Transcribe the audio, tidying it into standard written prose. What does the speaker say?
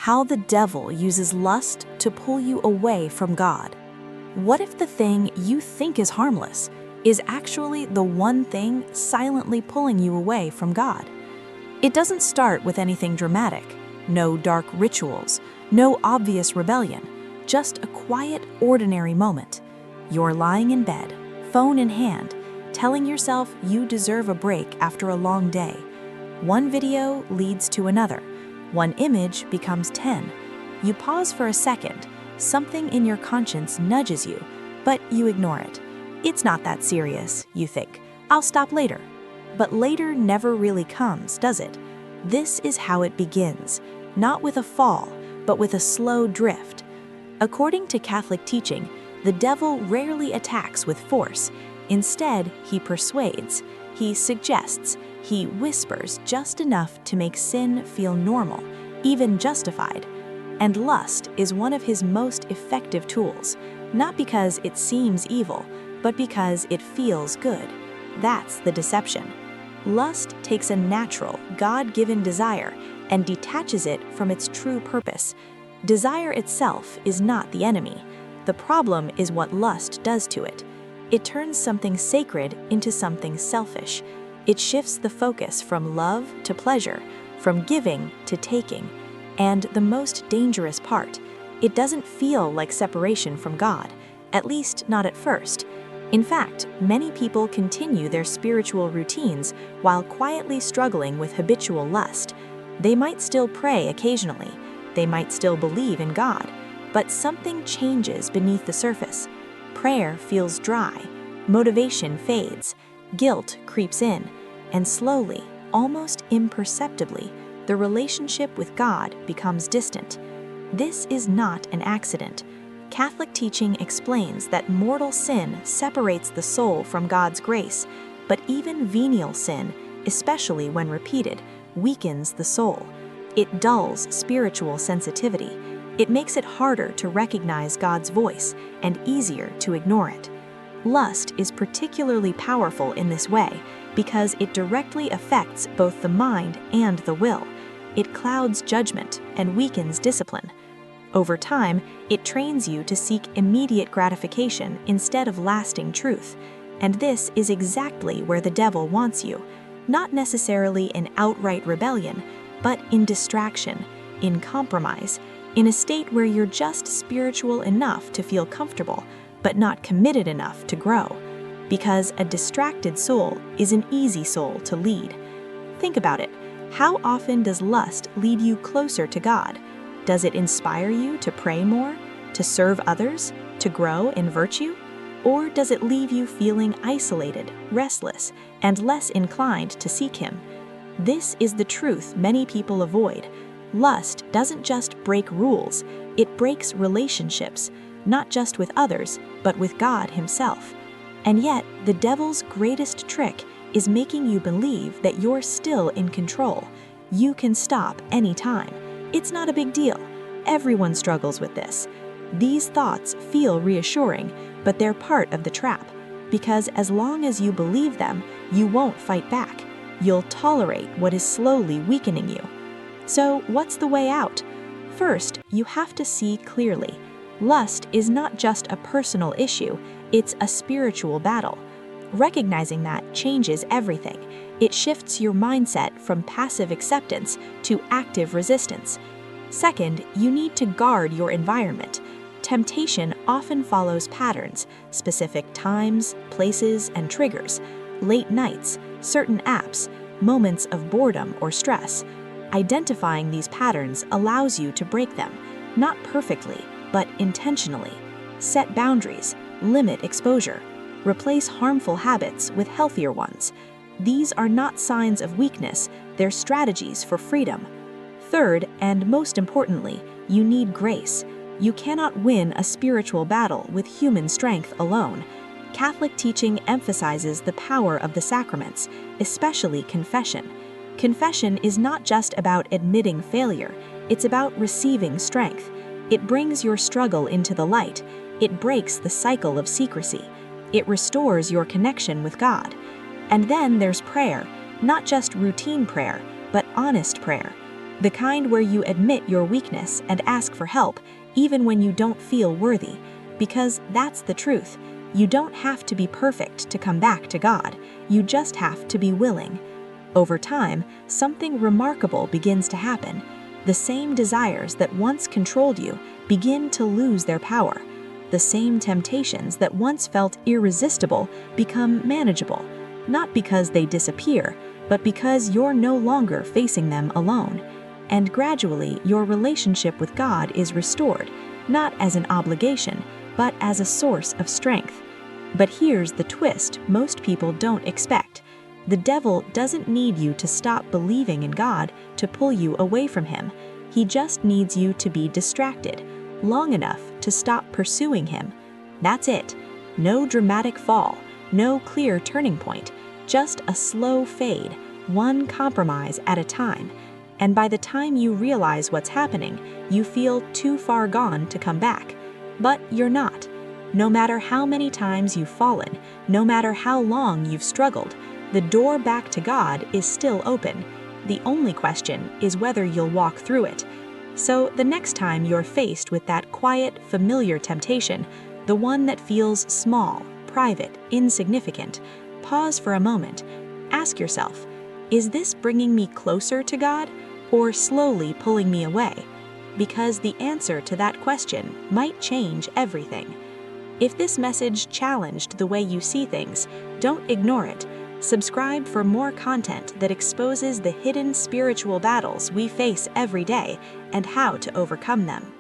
how the devil uses lust to pull you away from God. What if the thing you think is harmless is actually the one thing silently pulling you away from God? It doesn't start with anything dramatic, no dark rituals, no obvious rebellion, just a quiet, ordinary moment. You're lying in bed, phone in hand, telling yourself you deserve a break after a long day. One video leads to another. One image becomes 10. You pause for a second. Something in your conscience nudges you, but you ignore it. It's not that serious, you think. I'll stop later. But later never really comes, does it? This is how it begins, not with a fall, but with a slow drift. According to Catholic teaching, the devil rarely attacks with force. Instead, he persuades, he suggests, he whispers just enough to make sin feel normal, even justified. And lust is one of his most effective tools, not because it seems evil, but because it feels good. That's the deception. Lust takes a natural, God-given desire and detaches it from its true purpose. Desire itself is not the enemy. The problem is what lust does to it. It turns something sacred into something selfish. It shifts the focus from love to pleasure, from giving to taking. And the most dangerous part, it doesn't feel like separation from God, at least not at first. In fact, many people continue their spiritual routines while quietly struggling with habitual lust. They might still pray occasionally, they might still believe in God, but something changes beneath the surface. Prayer feels dry, motivation fades, guilt creeps in, and slowly, almost imperceptibly, the relationship with God becomes distant. This is not an accident. Catholic teaching explains that mortal sin separates the soul from God's grace, but even venial sin, especially when repeated, weakens the soul. It dulls spiritual sensitivity. It makes it harder to recognize God's voice and easier to ignore it. Lust is particularly powerful in this way because it directly affects both the mind and the will. It clouds judgment and weakens discipline. Over time, it trains you to seek immediate gratification instead of lasting truth. And this is exactly where the devil wants you, not necessarily in outright rebellion, but in distraction, in compromise, in a state where you're just spiritual enough to feel comfortable, but not committed enough to grow. Because a distracted soul is an easy soul to lead. Think about it. How often does lust lead you closer to God? Does it inspire you to pray more, to serve others, to grow in virtue? Or does it leave you feeling isolated, restless, and less inclined to seek Him? This is the truth many people avoid. Lust doesn't just break rules, it breaks relationships, not just with others, but with God Himself. And yet, the devil's greatest trick is making you believe that you're still in control. You can stop anytime. It's not a big deal. Everyone struggles with this. These thoughts feel reassuring, but they're part of the trap. Because as long as you believe them, you won't fight back. You'll tolerate what is slowly weakening you. So what's the way out? First, you have to see clearly. Lust is not just a personal issue, it's a spiritual battle. Recognizing that changes everything. It shifts your mindset from passive acceptance to active resistance. Second, you need to guard your environment. Temptation often follows patterns, specific times, places, and triggers. Late nights, certain apps, moments of boredom or stress. Identifying these patterns allows you to break them, not perfectly, but intentionally. Set boundaries, limit exposure. Replace harmful habits with healthier ones. These are not signs of weakness, they're strategies for freedom. Third, and most importantly, you need grace. You cannot win a spiritual battle with human strength alone. Catholic teaching emphasizes the power of the sacraments, especially confession. Confession is not just about admitting failure, it's about receiving strength. It brings your struggle into the light. It breaks the cycle of secrecy. It restores your connection with God. And then there's prayer, not just routine prayer, but honest prayer. The kind where you admit your weakness and ask for help, even when you don't feel worthy. Because that's the truth. You don't have to be perfect to come back to God. You just have to be willing. Over time, something remarkable begins to happen. The same desires that once controlled you begin to lose their power. The same temptations that once felt irresistible become manageable, not because they disappear, but because you're no longer facing them alone. And gradually, your relationship with God is restored, not as an obligation, but as a source of strength. But here's the twist most people don't expect. The devil doesn't need you to stop believing in God to pull you away from Him. He just needs you to be distracted long enough to stop pursuing Him. That's it. No dramatic fall, no clear turning point, just a slow fade, one compromise at a time. And by the time you realize what's happening, you feel too far gone to come back. But you're not. No matter how many times you've fallen, no matter how long you've struggled, the door back to God is still open. The only question is whether you'll walk through it. So the next time you're faced with that quiet, familiar temptation, the one that feels small, private, insignificant, pause for a moment. Ask yourself, is this bringing me closer to God or slowly pulling me away? Because the answer to that question might change everything. If this message challenged the way you see things, don't ignore it. Subscribe for more content that exposes the hidden spiritual battles we face every day and how to overcome them.